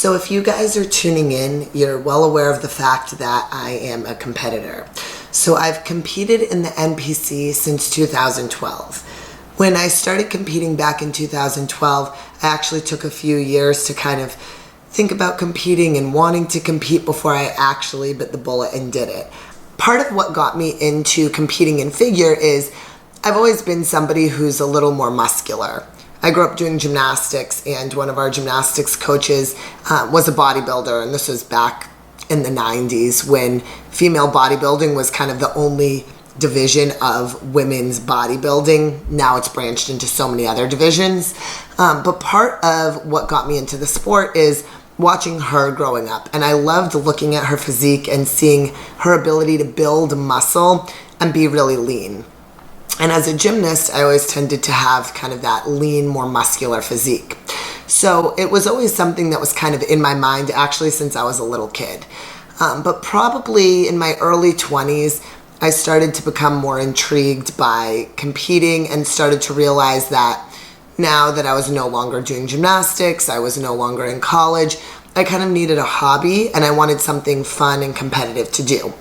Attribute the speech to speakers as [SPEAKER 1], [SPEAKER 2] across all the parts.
[SPEAKER 1] So if you guys are tuning in, you're well aware of the fact that I am a competitor. So I've competed in the NPC since 2012. When I started competing back in 2012, I actually took a few years to kind of think about competing and wanting to compete before I actually bit the bullet and did it. Part of what got me into competing in figure is I've always been somebody who's a little more muscular. I grew up doing gymnastics, and one of our gymnastics coaches was a bodybuilder, and this was back in the 90s when female bodybuilding was kind of the only division of women's bodybuilding. Now it's branched into so many other divisions. But part of what got me into the sport is watching her growing up. And I loved looking at her physique and seeing her ability to build muscle and be really lean. And as a gymnast, I always tended to have kind of that lean, more muscular physique. So it was always something that was kind of in my mind, actually, since I was a little kid. But probably in my early 20s, I started to become more intrigued by competing and started to realize that now that I was no longer doing gymnastics, I was no longer in college, I kind of needed a hobby and I wanted something fun and competitive to do.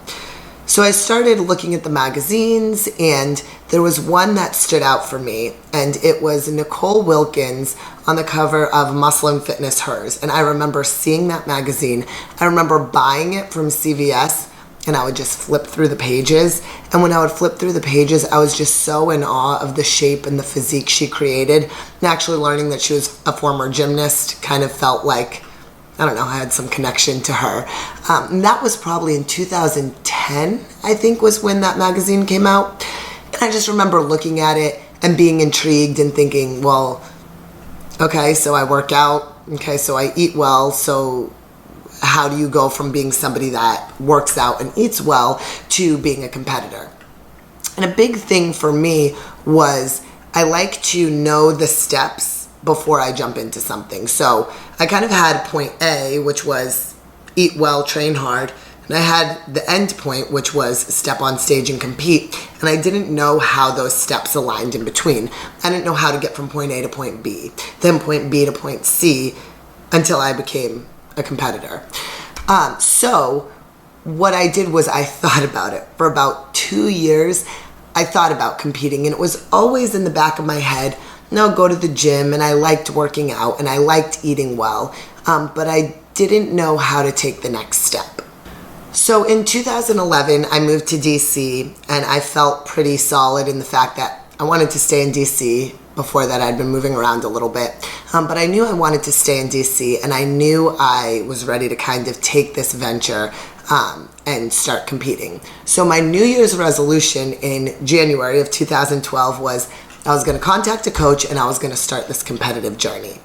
[SPEAKER 1] So I started looking at the magazines, and there was one that stood out for me, and it was Nicole Wilkins on the cover of Muscle and Fitness Hers. And I remember seeing that magazine. I remember buying it from CVS, and I would just flip through the pages. And when I would flip through the pages, I was just so in awe of the shape and the physique she created. And actually learning that she was a former gymnast kind of felt like, I don't know, I had some connection to her. And that was probably in 2010, I think, was when that magazine came out. And I just remember looking at it and being intrigued and thinking, well, okay, so I work out. Okay, so I eat well. So how do you go from being somebody that works out and eats well to being a competitor? And a big thing for me was I like to know the steps before I jump into something. So I kind of had point A, which was eat well, train hard. And I had the end point, which was step on stage and compete. And I didn't know how those steps aligned in between. I didn't know how to get from point A to point B, then point B to point C, until I became a competitor. So what I did was I thought about it. For about 2 years, I thought about competing. And it was always in the back of my head, no, go to the gym, and I liked working out and I liked eating well, but I didn't know how to take the next step. So in 2011, I moved to DC, and I felt pretty solid in the fact that I wanted to stay in DC. Before that, I'd been moving around a little bit, but I knew I wanted to stay in DC, and I knew I was ready to kind of take this venture and start competing. So my New Year's resolution in January of 2012 was I was going to contact a coach and I was going to start this competitive journey.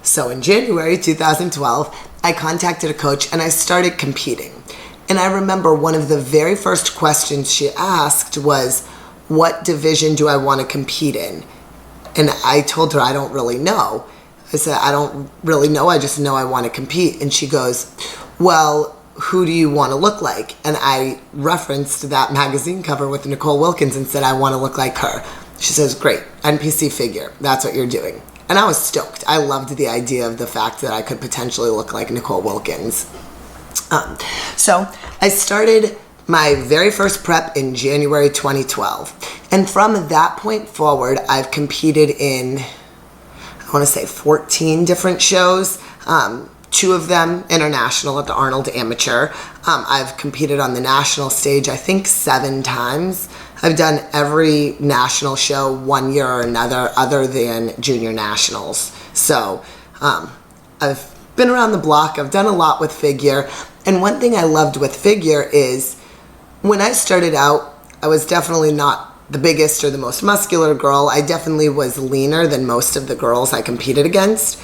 [SPEAKER 1] So in January 2012, I contacted a coach and I started competing. And I remember one of the very first questions she asked was, what division do I want to compete in? And I told her, I don't really know. I said, I don't really know. I just know I want to compete. And she goes, well, who do you want to look like? And I referenced that magazine cover with Nicole Wilkins and said, I want to look like her. She says, great, NPC Figure, that's what you're doing. And I was stoked. I loved the idea of the fact that I could potentially look like Nicole Wilkins. So I started my very first prep in January 2012. And from that point forward, I've competed in, I want to say 14 different shows. 2 of them international at the Arnold Amateur. I've competed on the national stage, I think 7 times. I've done every national show 1 year or another other than junior nationals. So I've been around the block. I've done a lot with figure. And one thing I loved with figure is when I started out, I was definitely not the biggest or the most muscular girl. I definitely was leaner than most of the girls I competed against.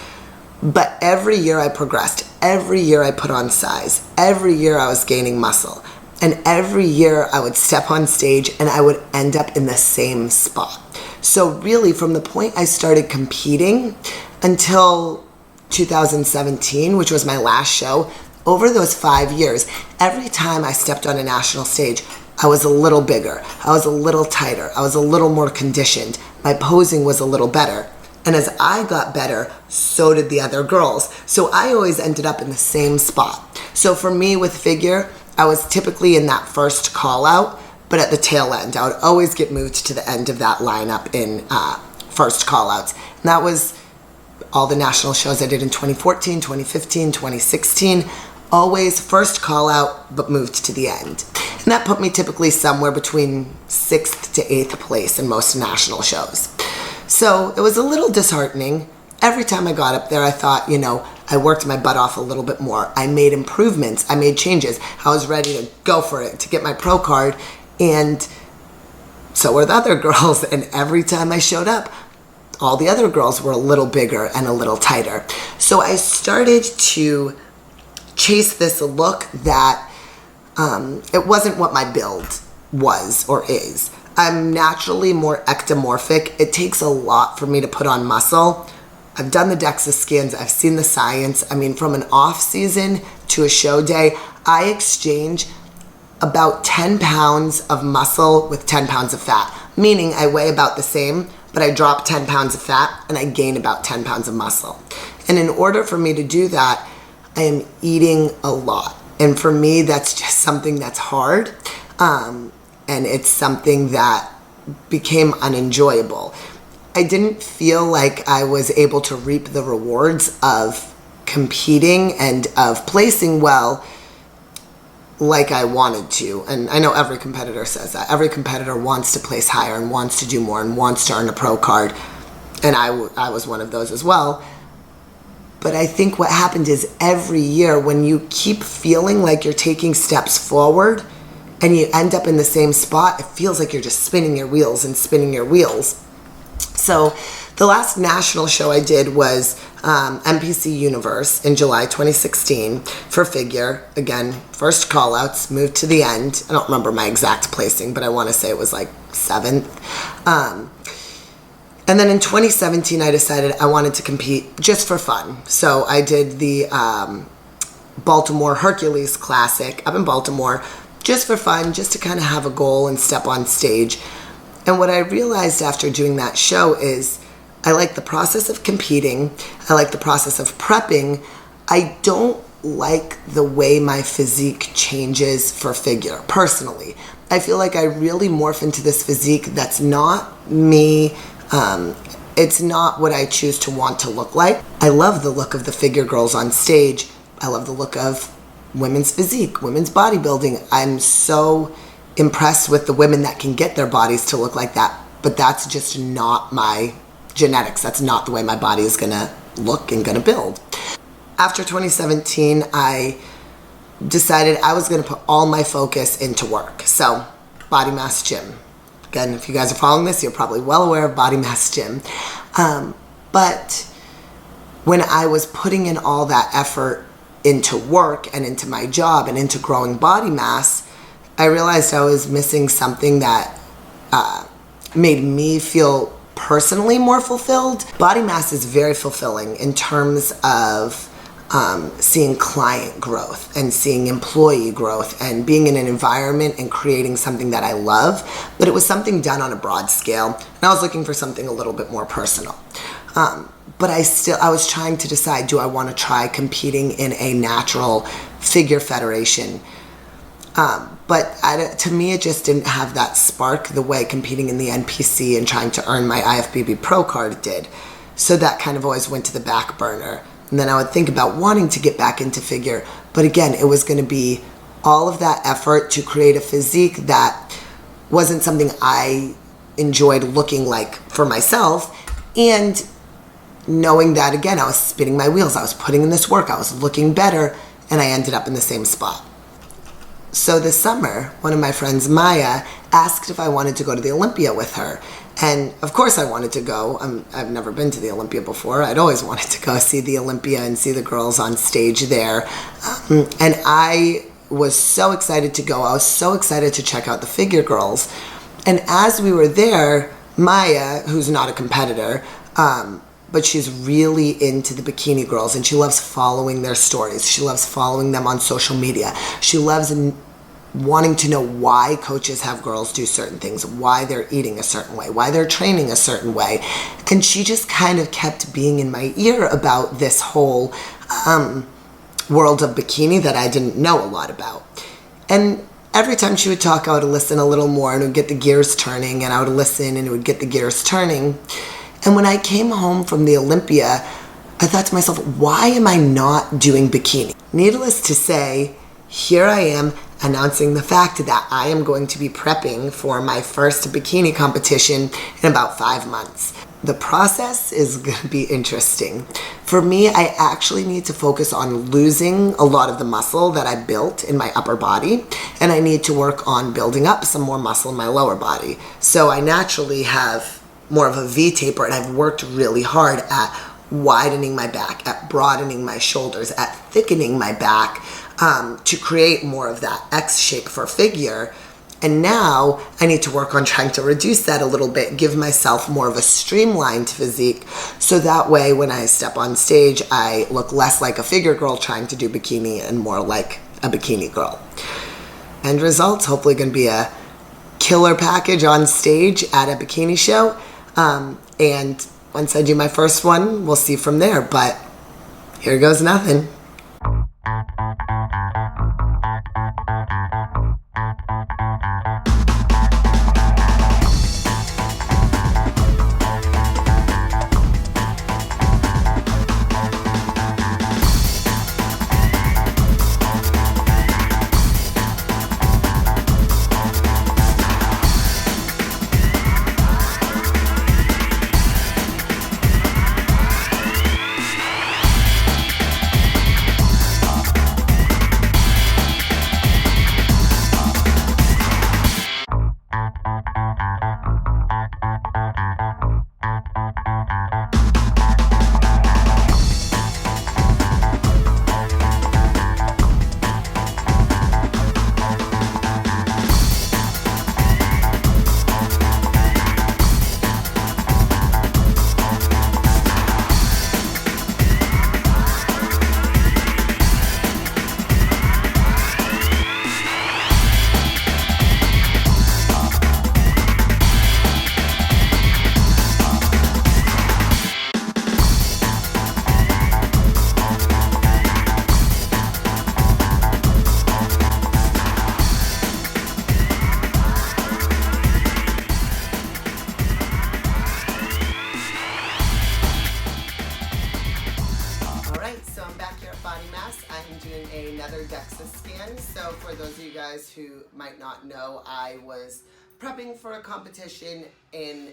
[SPEAKER 1] But every year I progressed. Every year I put on size. Every year I was gaining muscle. And every year I would step on stage and I would end up in the same spot. So really from the point I started competing until 2017, which was my last show, over those 5 years, every time I stepped on a national stage, I was a little bigger. I was a little tighter. I was a little more conditioned. My posing was a little better. And as I got better, so did the other girls. So I always ended up in the same spot. So for me with figure, I was typically in that first call out, but at the tail end. I would always get moved to the end of that lineup in first call outs. And that was all the national shows I did in 2014, 2015, 2016. Always first call out, but moved to the end. And that put me typically somewhere between 6th to 8th place in most national shows. So it was a little disheartening. Every time I got up there, I thought, I worked my butt off a little bit more. I made improvements. I made changes. I was ready to go for it, to get my pro card. And so were the other girls. And every time I showed up, all the other girls were a little bigger and a little tighter. So I started to chase this look that it wasn't what my build was or is. I'm naturally more ectomorphic. It takes a lot for me to put on muscle. I've done the DEXA scans. I've seen the science. I mean, from an off season to a show day, I exchange about 10 pounds of muscle with 10 pounds of fat, meaning I weigh about the same, but I drop 10 pounds of fat and I gain about 10 pounds of muscle. And in order for me to do that, I am eating a lot. And for me, that's just something that's hard. And it's something that became unenjoyable. I didn't feel like I was able to reap the rewards of competing and of placing well like I wanted to. And I know every competitor says that. Every competitor wants to place higher and wants to do more and wants to earn a pro card. And I was one of those as well. But I think what happened is every year when you keep feeling like you're taking steps forward and you end up in the same spot, it feels like you're just spinning your wheels and spinning your wheels. So the last national show I did was NPC Universe in July 2016 for figure. Again, first call outs, moved to the end. I don't remember my exact placing, but I want to say it was like 7th. And then in 2017, I decided I wanted to compete just for fun. So I did the Baltimore Hercules Classic up in Baltimore just for fun, just to kind of have a goal and step on stage. And what I realized after doing that show is I like the process of competing. I like the process of prepping. I don't like the way my physique changes for figure, personally. I feel like I really morph into this physique that's not me. It's not what I choose to want to look like. I love the look of the figure girls on stage. I love the look of women's physique, women's bodybuilding. I'm so impressed with the women that can get their bodies to look like that, but that's just not my genetics. That's not the way my body is gonna look and gonna build. After 2017, I decided I was gonna put all my focus into work. So, Bodymass Gym. Again, if you guys are following this, you're probably well aware of Bodymass Gym. But when I was putting in all that effort into work and into my job and into growing body mass, I realized I was missing something that made me feel personally more fulfilled. Body mass is very fulfilling in terms of seeing client growth and seeing employee growth and being in an environment and creating something that I love. But it was something done on a broad scale, and I was looking for something a little bit more personal. But I was trying to decide, do I want to try competing in a natural figure federation? But to me, it just didn't have that spark the way competing in the NPC and trying to earn my IFBB Pro card did. So that kind of always went to the back burner. And then I would think about wanting to get back into figure. But again, it was going to be all of that effort to create a physique that wasn't something I enjoyed looking like for myself. And knowing that, again, I was spinning my wheels. I was putting in this work. I was looking better. And I ended up in the same spot. So this summer, one of my friends, Maya, asked if I wanted to go to the Olympia with her. And of course I wanted to go. I've never been to the Olympia before. I'd always wanted to go see the Olympia and see the girls on stage there. And I was so excited to go. I was so excited to check out the figure girls. And as we were there, Maya, who's not a competitor, but she's really into the bikini girls and she loves following their stories. She loves following them on social media. She loves wanting to know why coaches have girls do certain things, why they're eating a certain way, why they're training a certain way. And she just kind of kept being in my ear about this whole world of bikini that I didn't know a lot about. And every time she would talk, I would listen a little more, and it would get the gears turning, and I would listen and it would get the gears turning. And when I came home from the Olympia, I thought to myself, why am I not doing bikini? Needless to say, here I am announcing the fact that I am going to be prepping for my first bikini competition in about 5 months. The process is going to be interesting. For me, I actually need to focus on losing a lot of the muscle that I built in my upper body, and I need to work on building up some more muscle in my lower body. So I naturally have more of a V taper, and I've worked really hard at widening my back, at broadening my shoulders, at thickening my back, to create more of that X shape for figure. And now I need to work on trying to reduce that a little bit, give myself more of a streamlined physique, so that way when I step on stage, I look less like a figure girl trying to do bikini and more like a bikini girl. End results, hopefully going to be a killer package on stage at a bikini show. And once I do my first one, we'll see from there. But here goes nothing. So I'm back here at Bodymass. I'm doing another DEXA scan. So for those of you guys who might not know, I was prepping for a competition in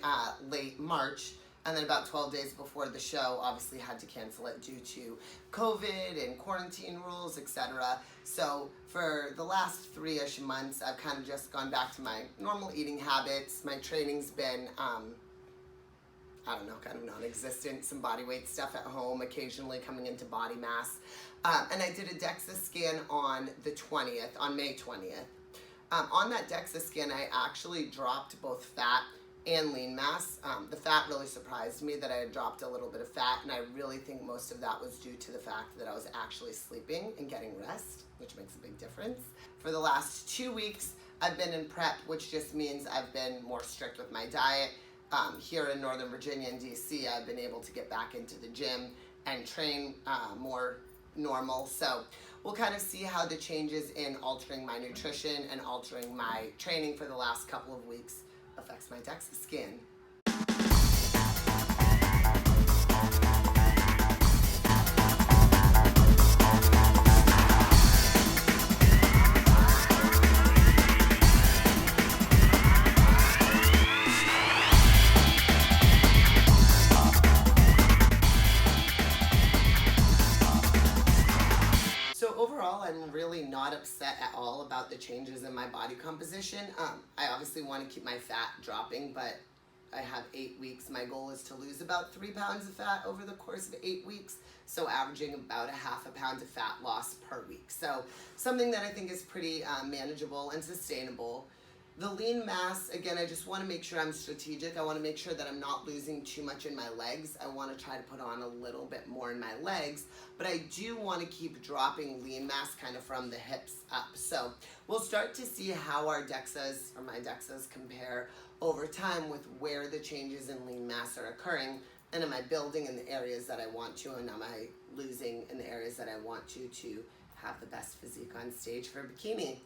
[SPEAKER 1] late March, and then about 12 days before the show, obviously had to cancel it due to COVID and quarantine rules, etc. So for the last 3-ish months, I've kind of just gone back to my normal eating habits. My training's been I don't know, kind of non-existent, some body weight stuff at home, occasionally coming into Bodymass. And I did a DEXA scan on the 20th, on May 20th. On that DEXA scan, I actually dropped both fat and lean mass. The fat really surprised me that I had dropped a little bit of fat, and I really think most of that was due to the fact that I was actually sleeping and getting rest, which makes a big difference. For the last 2 weeks, I've been in prep, which just means I've been more strict with my diet. Here in Northern Virginia and DC, I've been able to get back into the gym and train more normal. So we'll kind of see how the changes in altering my nutrition and altering my training for the last couple of weeks affects my DEXA scan. I'm really not upset at all about the changes in my body composition. I obviously want to keep my fat dropping, but I have 8 weeks. My goal is to lose about 3 pounds of fat over the course of 8 weeks, so averaging about 1/2 pound of fat loss per week. So something that I think is pretty manageable and sustainable. The lean mass, again, I just want to make sure I'm strategic. I want to make sure that I'm not losing too much in my legs. I want to try to put on a little bit more in my legs, but I do want to keep dropping lean mass kind of from the hips up. So we'll start to see how our DEXAs, or my DEXAs, compare over time with where the changes in lean mass are occurring. And am I building in the areas that I want to, and am I losing in the areas that I want to have the best physique on stage for bikini?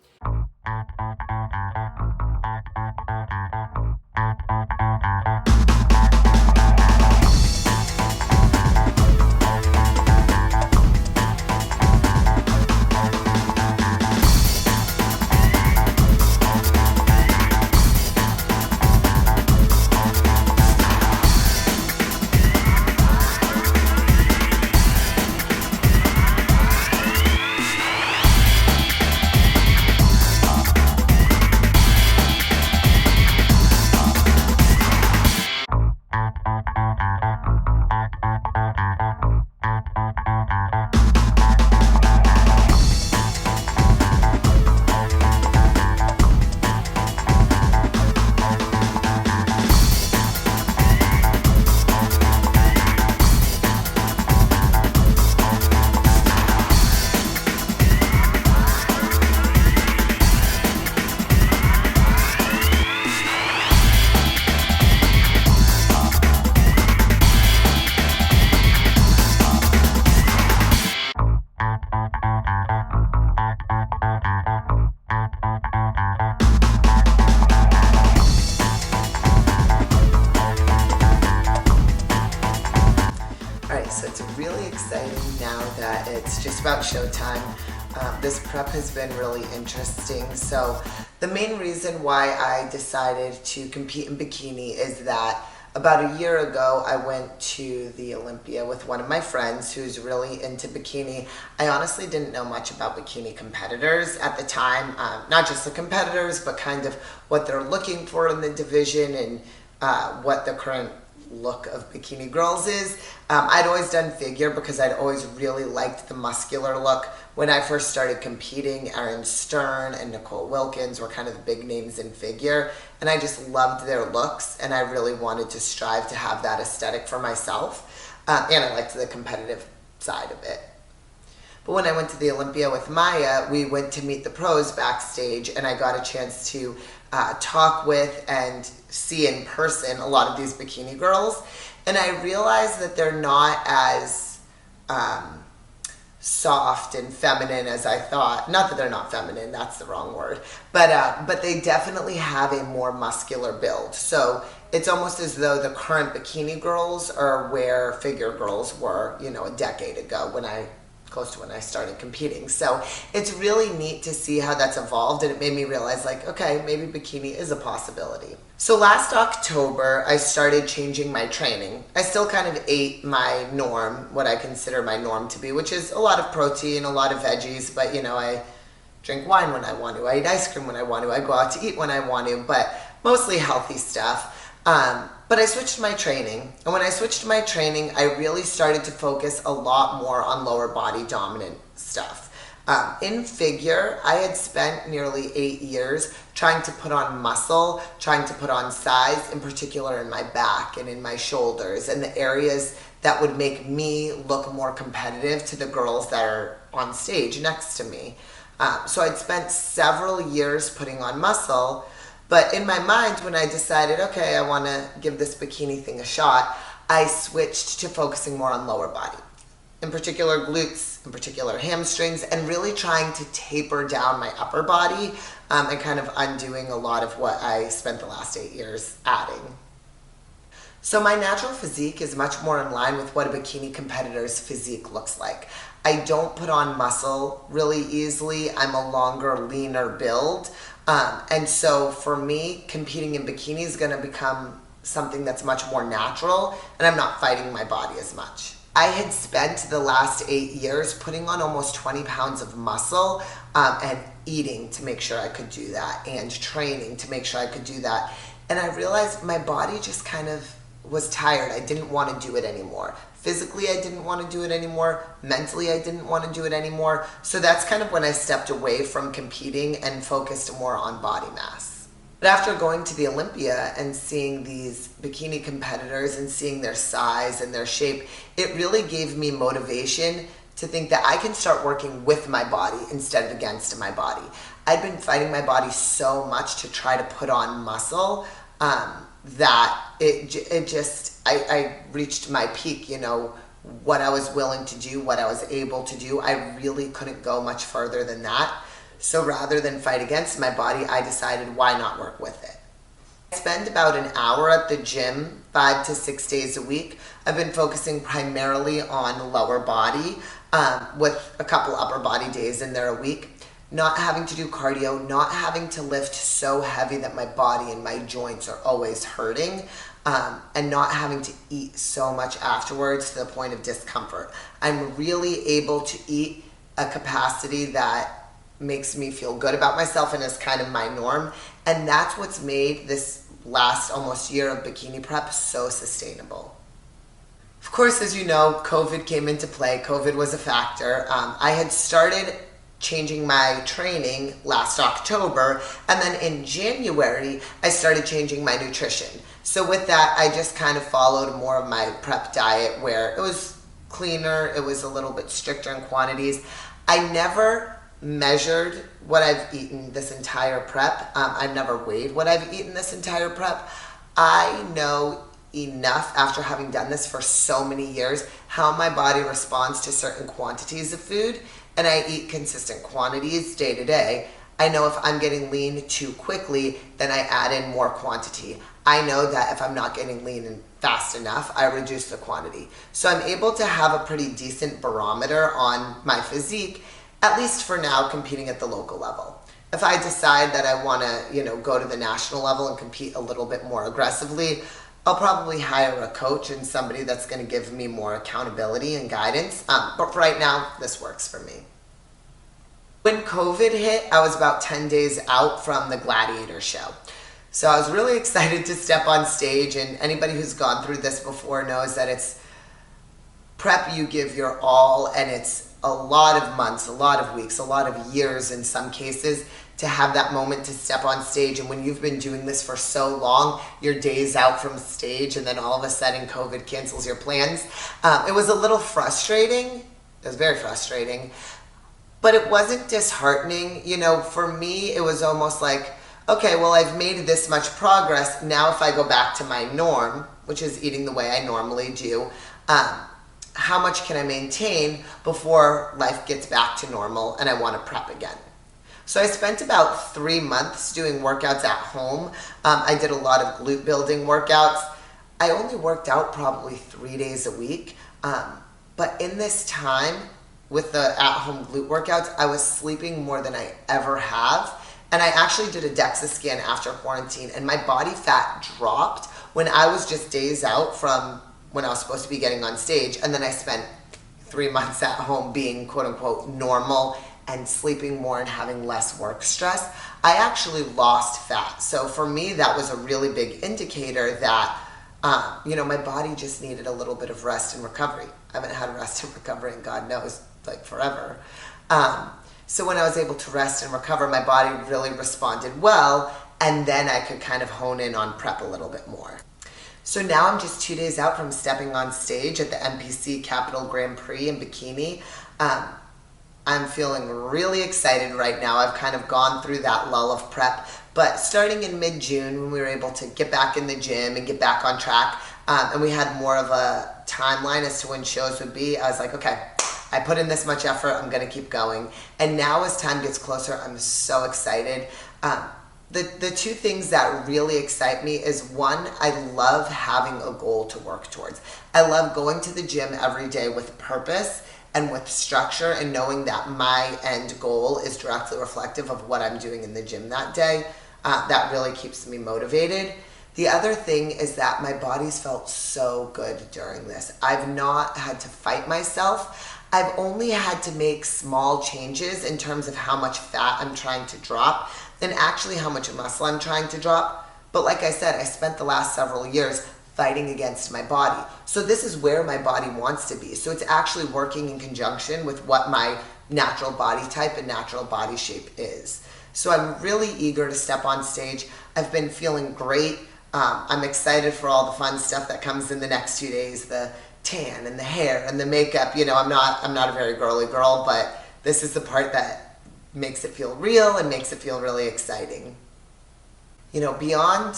[SPEAKER 1] So it's really exciting now that it's just about showtime. This prep has been really interesting. So the main reason why I decided to compete in bikini is that about a year ago I went to the Olympia with one of my friends who's really into bikini. I honestly didn't know much about bikini competitors at the time, not just the competitors, but kind of what they're looking for in the division and what the current look of bikini girls is. I'd always done figure because I'd always really liked the muscular look. When I first started competing, Erin Stern and Nicole Wilkins were kind of the big names in figure, and I just loved their looks, and I really wanted to strive to have that aesthetic for myself, and I liked the competitive side of it. But when I went to the Olympia with Maya, we went to meet the pros backstage, and I got a chance to talk with and see in person a lot of these bikini girls, and I realized that they're not as soft and feminine as I thought. Not that they're not feminine, that's the wrong word, but they definitely have a more muscular build. So it's almost as though the current bikini girls are where figure girls were, you know, a decade ago, close to when I started competing. So it's really neat to see how that's evolved, and it made me realize, like, okay, maybe bikini is a possibility. So last October, I started changing my training. I still kind of ate my norm, what I consider my norm to be, which is a lot of protein, a lot of veggies, but you know, I drink wine when I want to, I eat ice cream when I want to, I go out to eat when I want to, but mostly healthy stuff. But I switched my training, and when I switched my training, I really started to focus a lot more on lower body dominant stuff. In figure, I had spent nearly 8 years trying to put on muscle, trying to put on size, in particular in my back and in my shoulders, and the areas that would make me look more competitive to the girls that are on stage next to me. So I'd spent several years putting on muscle. But in my mind, when I decided, okay, I want to give this bikini thing a shot, I switched to focusing more on lower body. In particular glutes, in particular hamstrings, and really trying to taper down my upper body and kind of undoing a lot of what I spent the last 8 years adding. So my natural physique is much more in line with what a bikini competitor's physique looks like. I don't put on muscle really easily. I'm a longer, leaner build. And so for me, competing in bikini is going to become something that's much more natural, and I'm not fighting my body as much. I had spent the last 8 years putting on almost 20 pounds of muscle and eating to make sure I could do that, and training to make sure I could do that. And I realized my body just kind of was tired. I didn't want to do it anymore. Physically, I didn't want to do it anymore. Mentally, I didn't want to do it anymore. So that's kind of when I stepped away from competing and focused more on body mass. But after going to the Olympia and seeing these bikini competitors and seeing their size and their shape, it really gave me motivation to think that I can start working with my body instead of against my body. I'd been fighting my body so much to try to put on muscle that I reached my peak, what I was willing to do, what I was able to do. I really couldn't go much further than that. So rather than fight against my body, I decided why not work with it. I spend about an hour at the gym 5 to 6 days a week. I've been focusing primarily on lower body with a couple upper body days in there a week. Not having to do cardio, not having to lift so heavy that my body and my joints are always hurting, and not having to eat so much afterwards to the point of discomfort. I'm really able to eat a capacity that makes me feel good about myself and is kind of my norm. And that's what's made this last almost year of bikini prep so sustainable. Of course, as you know, COVID came into play. COVID was a factor. I had started changing my training last October, and then in January, I started changing my nutrition. So with that, I just kind of followed more of my prep diet where it was cleaner, it was a little bit stricter in quantities. I never measured what I've eaten this entire prep. I've never weighed what I've eaten this entire prep. I know enough after having done this for so many years how my body responds to certain quantities of food, and I eat consistent quantities day to day. I know if I'm getting lean too quickly, then I add in more quantity. I know that if I'm not getting lean and fast enough, I reduce the quantity. So I'm able to have a pretty decent barometer on my physique, at least for now, competing at the local level. If I decide that I want to, go to the national level and compete a little bit more aggressively, I'll probably hire a coach and somebody that's going to give me more accountability and guidance. But right now, this works for me. When COVID hit, I was about 10 days out from the Gladiator show. So I was really excited to step on stage, and anybody who's gone through this before knows that it's prep, you give your all, and it's a lot of months, a lot of weeks, a lot of years in some cases to have that moment to step on stage. And when you've been doing this for so long, you're days out from stage, and then all of a sudden COVID cancels your plans. It was a little frustrating. It was very frustrating, but it wasn't disheartening. For me, it was almost like, okay, well, I've made this much progress. Now if I go back to my norm, which is eating the way I normally do, how much can I maintain before life gets back to normal and I want to prep again? So I spent about 3 months doing workouts at home. I did a lot of glute building workouts. I only worked out probably 3 days a week. But in this time with the at-home glute workouts, I was sleeping more than I ever have. And I actually did a DEXA scan after quarantine, and my body fat dropped when I was just days out from when I was supposed to be getting on stage. And then I spent 3 months at home being quote unquote normal and sleeping more and having less work stress. I actually lost fat. So for me, that was a really big indicator that, my body just needed a little bit of rest and recovery. I haven't had rest and recovery in God knows, like forever. So when I was able to rest and recover, my body really responded well, and then I could kind of hone in on prep a little bit more. So now I'm just 2 days out from stepping on stage at the NPC Capital Grand Prix in Bikini. I'm feeling really excited right now. I've kind of gone through that lull of prep, but starting in mid-June when we were able to get back in the gym and get back on track, and we had more of a timeline as to when shows would be, I was like, okay, I put in this much effort, I'm gonna keep going. And now as time gets closer, I'm so excited. The two things that really excite me is, one, I love having a goal to work towards. I love going to the gym every day with purpose and with structure, and knowing that my end goal is directly reflective of what I'm doing in the gym that day. That really keeps me motivated. The other thing is that my body's felt so good during this. I've not had to fight myself. I've only had to make small changes in terms of how much fat I'm trying to drop than actually how much muscle I'm trying to drop. But like I said, I spent the last several years fighting against my body. So this is where my body wants to be. So it's actually working in conjunction with what my natural body type and natural body shape is. So I'm really eager to step on stage. I've been feeling great. I'm excited for all the fun stuff that comes in the next 2 days, the tan and the hair and the makeup. You know, I'm not a very girly girl, but this is the part that makes it feel real and makes it feel really exciting. You know, beyond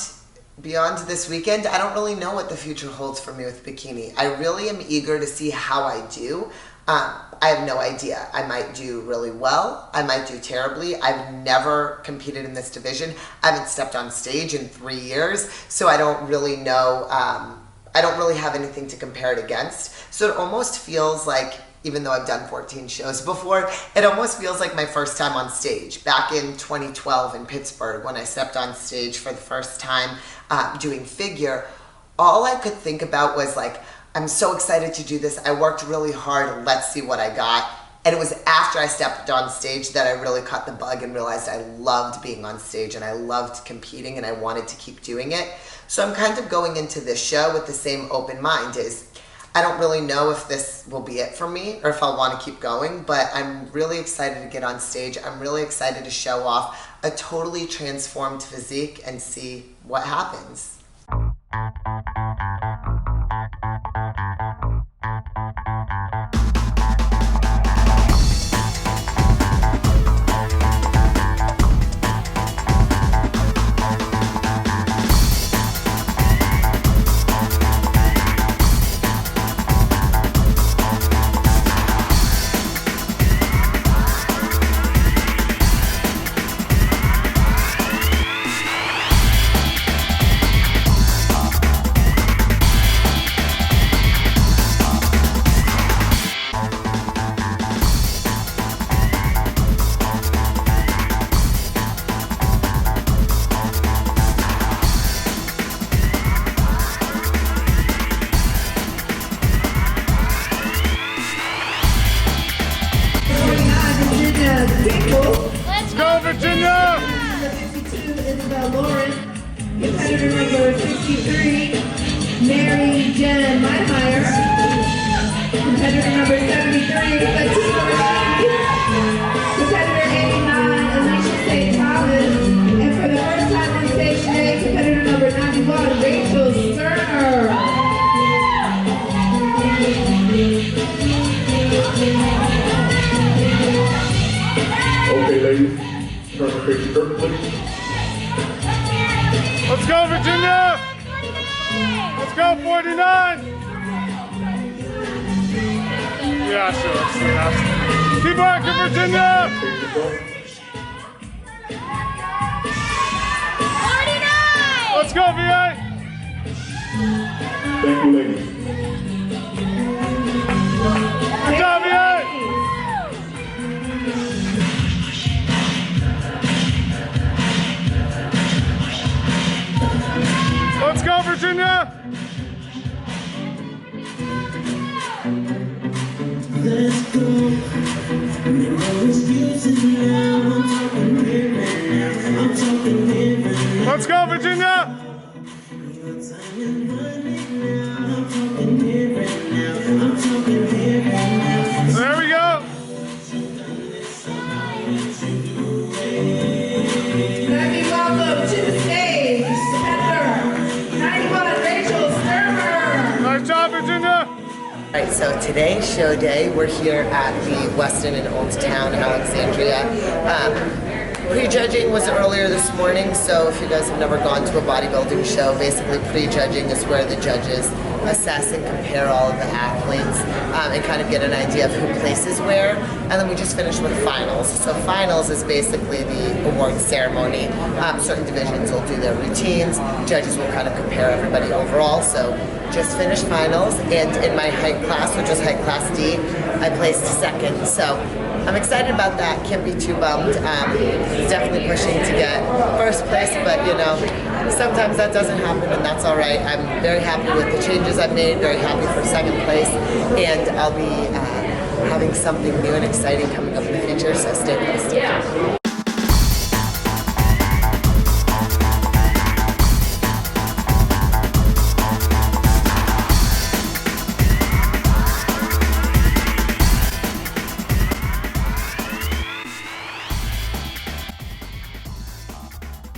[SPEAKER 1] this weekend, I don't really know what the future holds for me with bikini. I really am eager to see how I do. I have no idea. I might do really well. I might do terribly. I've never competed in this division. I haven't stepped on stage in 3 years, so I don't really know. I don't really have anything to compare it against. So it almost feels like, even though I've done 14 shows before, it almost feels like my first time on stage. Back in 2012 in Pittsburgh, when I stepped on stage for the first time doing figure, all I could think about was like, I'm so excited to do this. I worked really hard. Let's see what I got. And it was after I stepped on stage that I really caught the bug and realized I loved being on stage and I loved competing and I wanted to keep doing it. So I'm kind of going into this show with the same open mind. I don't really know if this will be it for me or if I'll want to keep going, but I'm really excited to get on stage. I'm really excited to show off a totally transformed physique and see what happens.
[SPEAKER 2] Let's go, Virginia!
[SPEAKER 3] Lauren, competitor number 63, Mary Jen Meyermeyer, competitor number 73, Fatima Rashid, competitor 89, Alicia St. Thomas, and for the first time on stage today, competitor number 91, Rachel Sterner.
[SPEAKER 4] Okay, ladies, turn the picture curtain, please.
[SPEAKER 2] Let's go, Virginia! Let's go, 49! Yeah, sure. Let's see that. Keep working, Virginia!
[SPEAKER 5] 49!
[SPEAKER 2] Let's go, VA!
[SPEAKER 4] Thank you, ladies.
[SPEAKER 2] Good job, VA! Let's go, Virginia!
[SPEAKER 6] Let's go. No excuses now. I'm talking here right now. I'm talking here right now.
[SPEAKER 2] Let's go, Virginia!
[SPEAKER 6] Your time is running now. I'm talking here right now. I'm talking here right now.
[SPEAKER 2] There we go!
[SPEAKER 3] Let me welcome to the stage, competitor 91, Rachel Sterner.
[SPEAKER 2] Nice job, Virginia!
[SPEAKER 1] All right, so today's show day. We're here at the Westin in Old Town, Alexandria. Prejudging was earlier this morning, so if you guys have never gone to a bodybuilding show, basically prejudging is where the judges assess and compare all of the athletes and kind of get an idea of who places where. And then we just finished with finals. So finals is basically the award ceremony. Certain divisions will do their routines. Judges will kind of compare everybody overall. So just finished finals, and in my height class, which is height class D, I placed second. So I'm excited about that. Can't be too bummed. Definitely pushing to get first place, but you know, sometimes that doesn't happen, and that's all right. I'm very happy with the changes I've made. Very happy for second place, and I'll be having something new and exciting coming up in the future. So stay posted.